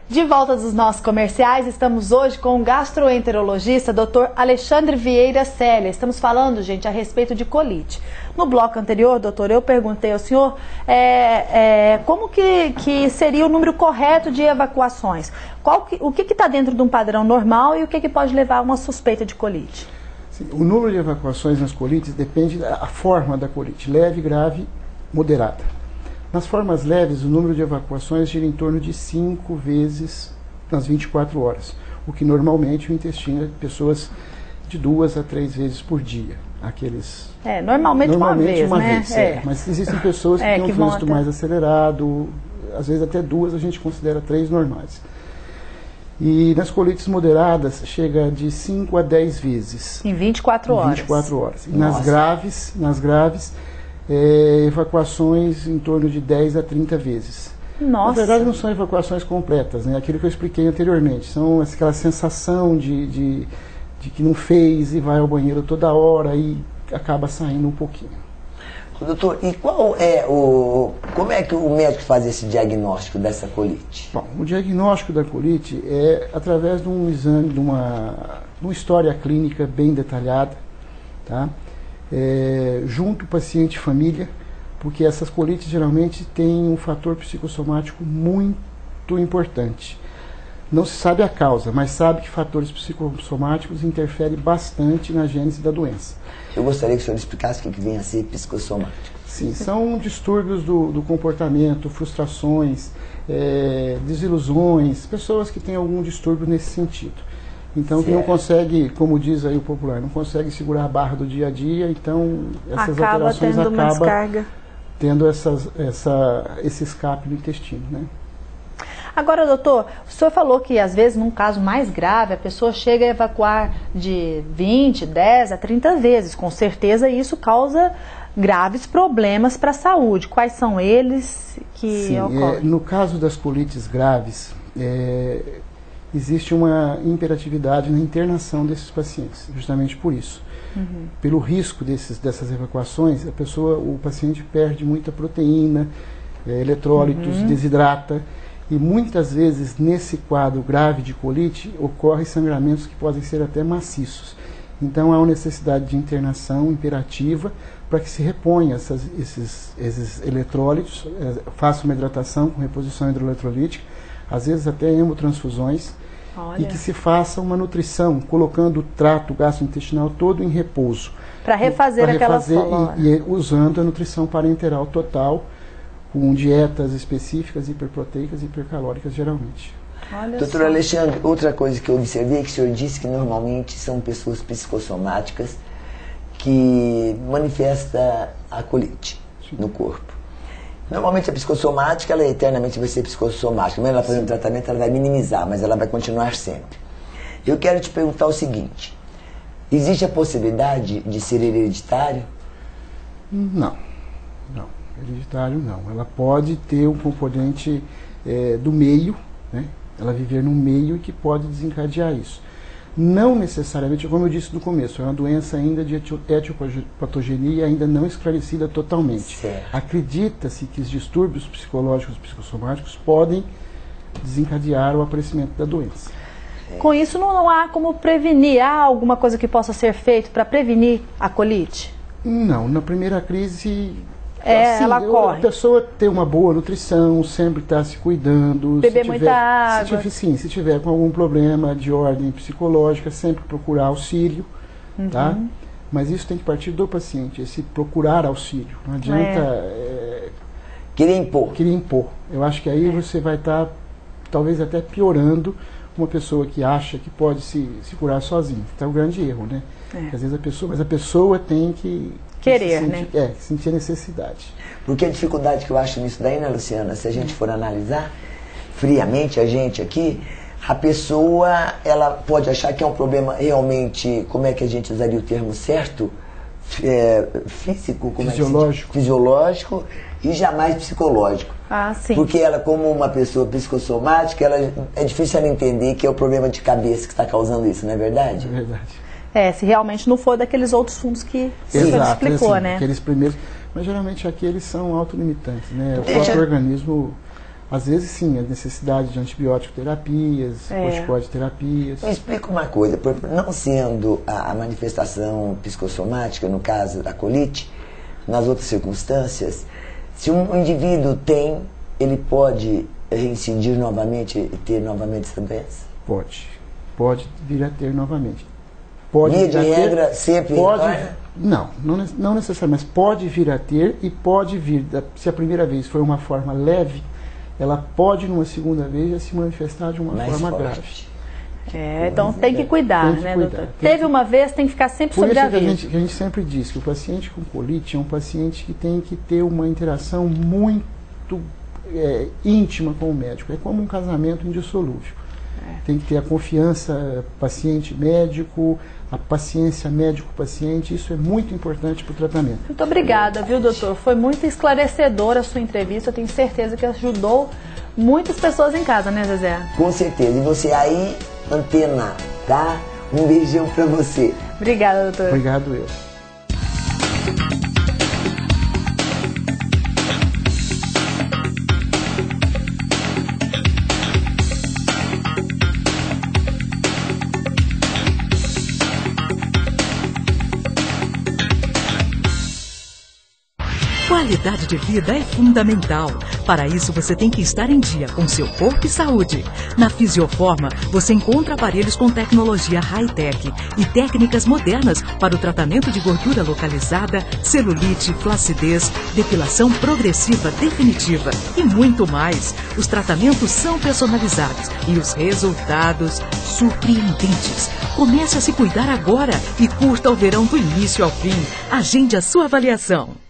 De volta dos nossos comerciais, estamos hoje com o gastroenterologista Dr. Alexandre Vieira Célia. Estamos falando, gente, a respeito de colite. No bloco anterior, doutor, eu perguntei ao senhor como que seria o número correto de evacuações. O que está dentro de um padrão normal e o que pode levar a uma suspeita de colite? Sim, o número de evacuações nas colites depende da forma da colite, leve, grave, moderada. Nas formas leves, o número de evacuações gira em torno de 5 vezes nas 24 horas, o que normalmente o intestino é de pessoas de 2 a 3 vezes por dia. Normalmente uma vez, né? Mas existem pessoas que têm um fluxo mais acelerado, às vezes até 2 a gente considera 3 normais. E nas colites moderadas chega de 5 a 10 vezes. Em 24 horas. 24 horas. E nas graves, evacuações em torno de 10 a 30 vezes. Nossa. Na verdade não são evacuações completas, né? Aquilo que eu expliquei anteriormente. São aquela sensação de que não fez e vai ao banheiro toda hora e acaba saindo um pouquinho. Doutor, e como é que o médico faz esse diagnóstico dessa colite? Bom, o diagnóstico da colite é através de um exame, de uma história clínica bem detalhada, tá? Junto paciente e família, porque essas colites geralmente têm um fator psicossomático muito importante. Não se sabe a causa, mas sabe que fatores psicossomáticos interferem bastante na gênese da doença. Eu gostaria que o senhor explicasse o que vem a ser psicossomático. Sim, são distúrbios do comportamento, frustrações, desilusões, pessoas que têm algum distúrbio nesse sentido. Então, que não consegue, como diz aí o popular, não consegue segurar a barra do dia a dia, então essas alterações acabam tendo esse escape no intestino, né? Agora, doutor, o senhor falou que às vezes num caso mais grave a pessoa chega a evacuar de 20, 10 a 30 vezes. Com certeza isso causa graves problemas para a saúde. Quais são eles que ocorrem? No caso das colites graves, existe uma imperatividade na internação desses pacientes, justamente por isso. Pelo risco dessas evacuações, o paciente perde muita proteína, eletrólitos, desidrata, e muitas vezes nesse quadro grave de colite ocorrem sangramentos que podem ser até maciços. Então há uma necessidade de internação imperativa para que se reponha esses eletrólitos, faça uma hidratação com reposição hidroeletrolítica, às vezes até hemotransfusões. Olha. E que se faça uma nutrição, colocando o trato gastrointestinal todo em repouso. Para refazer aquela flora. E usando a nutrição parenteral total, com dietas específicas, hiperproteicas e hipercalóricas, geralmente. Doutor Alexandre, outra coisa que eu observei é que o senhor disse que normalmente são pessoas psicossomáticas que manifestam a colite no corpo. Normalmente a psicossomática, ela eternamente vai ser psicossomática. Mesmo ela fazendo tratamento, ela vai minimizar, mas ela vai continuar sempre. Eu quero te perguntar o seguinte: existe a possibilidade de ser hereditário? Não. Hereditário não. Ela pode ter um componente do meio, né? Ela viver no meio que pode desencadear isso. Não necessariamente, como eu disse no começo, é uma doença ainda de etiopatogenia ainda não esclarecida totalmente. Certo. Acredita-se que os distúrbios psicológicos psicossomáticos podem desencadear o aparecimento da doença. Com isso não há como prevenir? Há alguma coisa que possa ser feito para prevenir a colite? Não, na primeira crise... ela corre. A pessoa ter uma boa nutrição, sempre estar se cuidando. Beber muita água. Se tiver com algum problema de ordem psicológica, sempre procurar auxílio, tá? Mas isso tem que partir do paciente, esse procurar auxílio. Não adianta... Querer impor. Eu acho que aí você vai estar, talvez até piorando uma pessoa que acha que pode se curar sozinha. Então é um grande erro, né? Às vezes a pessoa tem que... Querer, né? Sentir a necessidade. Porque a dificuldade que eu acho nisso daí, né, Luciana? Se a gente for analisar friamente, a gente aqui, a pessoa, ela pode achar que é um problema realmente, como é que a gente usaria o termo certo? Físico, fisiológico e jamais psicológico. Sim. Porque ela, como uma pessoa psicossomática, é difícil ela entender que é o problema de cabeça que está causando isso, não é verdade? É verdade. Se realmente não for daqueles outros fundos que você explicou, né? Aqueles primeiros, mas geralmente aqueles são autolimitantes, né? O próprio organismo Às vezes, sim, a necessidade de antibiótico terapias, corticoide terapias. Me explica uma coisa, não sendo a manifestação psicossomática, no caso da colite, nas outras circunstâncias, se um indivíduo tem, ele pode reincidir novamente e ter novamente essa doença? Pode vir a ter novamente. Pode Via de regra, sempre não necessariamente, mas pode vir a ter e pode vir, se a primeira vez foi uma forma leve, ela pode, numa segunda vez, já se manifestar de uma forma grave. Então tem que cuidar, né, doutor? Teve uma vez, tem que ficar sempre sobre aviso. Por isso que a gente sempre diz que o paciente com colite é um paciente que tem que ter uma interação muito íntima com o médico. É como um casamento indissolúvel. Tem que ter a confiança paciente-médico, a paciência médico-paciente, isso é muito importante para o tratamento. Muito obrigada, viu, doutor? Foi muito esclarecedora a sua entrevista, eu tenho certeza que ajudou muitas pessoas em casa, né, Zezé? Com certeza, e você aí, antena, tá? Um beijão para você. Obrigada, doutor. Obrigado eu. Qualidade de vida é fundamental. Para isso, você tem que estar em dia com seu corpo e saúde. Na Fisioforma, você encontra aparelhos com tecnologia high-tech e técnicas modernas para o tratamento de gordura localizada, celulite, flacidez, depilação progressiva definitiva e muito mais. Os tratamentos são personalizados e os resultados surpreendentes. Comece a se cuidar agora e curta o verão do início ao fim. Agende a sua avaliação.